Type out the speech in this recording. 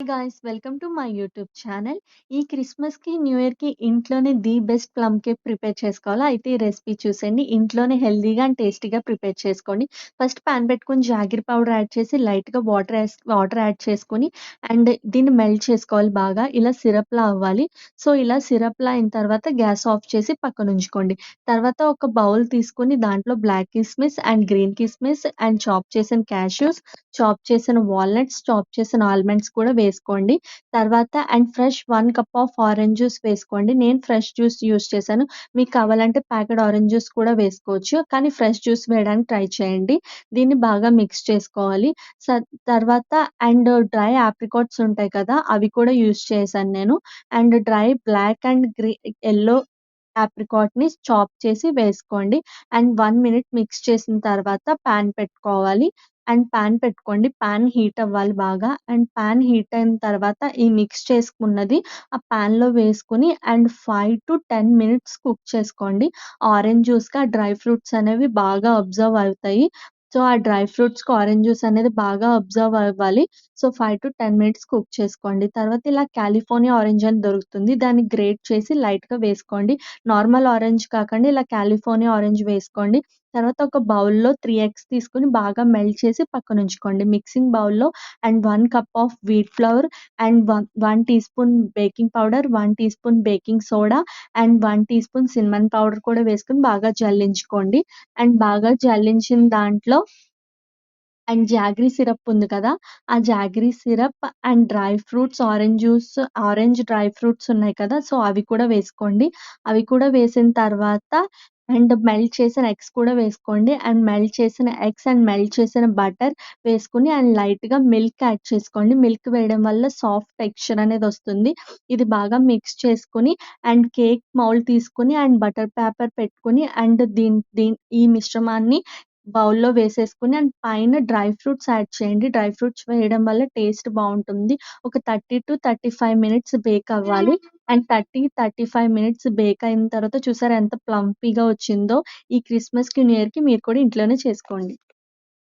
Guys! Welcome to my YouTube channel. ఈ క్రిస్మస్‌కి, new ఇయర్‌కి ఇంట్లోనే the best plum cake prepare చేసుకోవాలా? అయితే ఈ రెసిపీ చూసేయండి. ఇంట్లోనే హెల్తీగా అండ్ టేస్టీగా ప్రిపేర్ చేసుకోండి. ఫస్ట్ పాన్ పెట్టుకొని జాగరీ పౌడర్ యాడ్ చేసి లైట్‌గా వాటర్ యాడ్ చేసుకొని అండ్ దీన్ని మెల్ట్ చేసుకోవాలి బాగా. ఇలా సిరప్‌లా అవ్వాలి. సో, ఇలా సిరప్‌లా అయిన తర్వాత గ్యాస్ ఆఫ్ చేసి పక్కనుంచుకోండి. తర్వాత ఒక బౌల్ తీసుకొని దాంట్లో బ్లాక్ కిస్మిస్ అండ్ గ్రీన్ కిస్మిస్ అండ్ చాప్ చేసిన క్యాష్యూస్, చాప్ చేసిన వాల్‌నట్స్, చాప్ చేసిన ఆల్మండ్స్ కూడా వేసుకోండి. తర్వాత and fresh 1 cup of orange juice వేసుకోండి. నేను ఫ్రెష్ జ్యూస్ యూజ్ చేశాను. మీకు కావాలంటే ప్యాకెట్ ఆరెంజ్ జ్యూస్ కూడా వేసుకోవచ్చు. కానీ ఫ్రెష్ జ్యూస్ వేయడానికి ట్రై చేయండి. దీన్ని బాగా మిక్స్ చేసుకోవాలి. స తర్వాత అండ్ డ్రై ఆప్రికాట్స్ ఉంటాయి కదా! అవి కూడా యూజ్ చేశాను నేను. And dry black and yellow ఆప్రికాట్‌ని చాప్ చేసి వేసుకోండి. అండ్ 1 మినిట్ మిక్స్ చేసిన తర్వాత పాన్ పెట్టుకోవాలి. అండ్ పాన్ పెట్టుకోండి. పాన్ హీట్ అవ్వాలి బాగా. అండ్ పాన్ హీట్ అయిన తర్వాత ఈ మిక్స్ చేసుకున్నది ఆ పాన్‌లో వేసుకొని అండ్ 5-10 మినిట్స్ కుక్ చేసుకోండి. ఆరెంజ్ జ్యూస్‌కి ఆ డ్రై ఫ్రూట్స్ అనేవి బాగా అబ్జర్వ్ అవుతాయి. సో, ఆ డ్రై ఫ్రూట్స్‌కి ఆరెంజ్ జ్యూస్ అనేది బాగా అబ్జర్వ్ అవ్వాలి. సో, 5-10 మినిట్స్ కుక్ చేసుకోండి. తర్వాత ఇలా కాలిఫోర్నియా ఆరెంజ్ అని దొరుకుతుంది. దాన్ని గ్రేట్ చేసి లైట్‌గా వేసుకోండి. నార్మల్ ఆరెంజ్ కాకండా ఇలా కాలిఫోర్నియా ఆరెంజ్ వేసుకోండి. తర్వాత ఒక బౌల్‌లో 3 ఎగ్స్ తీసుకొని బాగా మెల్ట్ చేసి పక్కనుంచుకోండి. మిక్సింగ్ బౌల్‌లో and 1 cup of wheat flour and 1 teaspoon baking powder, 1 teaspoon baking soda and 1 teaspoon cinnamon powder కూడా వేసుకొని బాగా జల్లించుకోండి. అండ్ బాగా జల్లించిన దాంట్లో అండ్ జాగరీ సిరప్ ఉంది కదా! ఆ jaggery syrup and dry fruits, orange dry fruits ఉన్నాయి కదా! సో, అవి కూడా వేసుకోండి. అవి కూడా వేసిన తర్వాత అండ్ మెల్ట్ చేసిన ఎగ్స్ కూడా వేసుకోండి. అండ్ మెల్ట్ చేసిన ఎగ్స్ అండ్ మెల్ట్ చేసిన బటర్ వేసుకొని అండ్ లైట్‌గా మిల్క్ యాడ్ చేసుకోండి. మిల్క్ వేయడం వల్ల సాఫ్ట్ టెక్స్చర్ అనేదొస్తుంది. ఇది బాగా మిక్స్ చేసుకొని అండ్ కేక్ మౌల్డ్ తీసుకొని అండ్ బటర్ పేపర్ పెట్టుకొని అండ్ దీన్ దీన్ ఈ మిశ్రమాన్ని బౌల్‌లో వేసేసుకొని అండ్ పైన డ్రై ఫ్రూట్స్ యాడ్ చేయండి. డ్రై ఫ్రూట్స్ వేయడం వల్ల టేస్ట్ బావుంటుంది. ఒక 30-35 మినిట్స్ బేక్ అవ్వాలి. అండ్ 35 మినిట్స్ బేక్ అయిన తర్వాత చూసారా ఎంత ప్లంపీగా వచ్చిందో. ఈ క్రిస్మస్‌కి, న్యూ ఇయర్‌కి మీరు కూడా ఇంట్లోనే చేసుకోండి.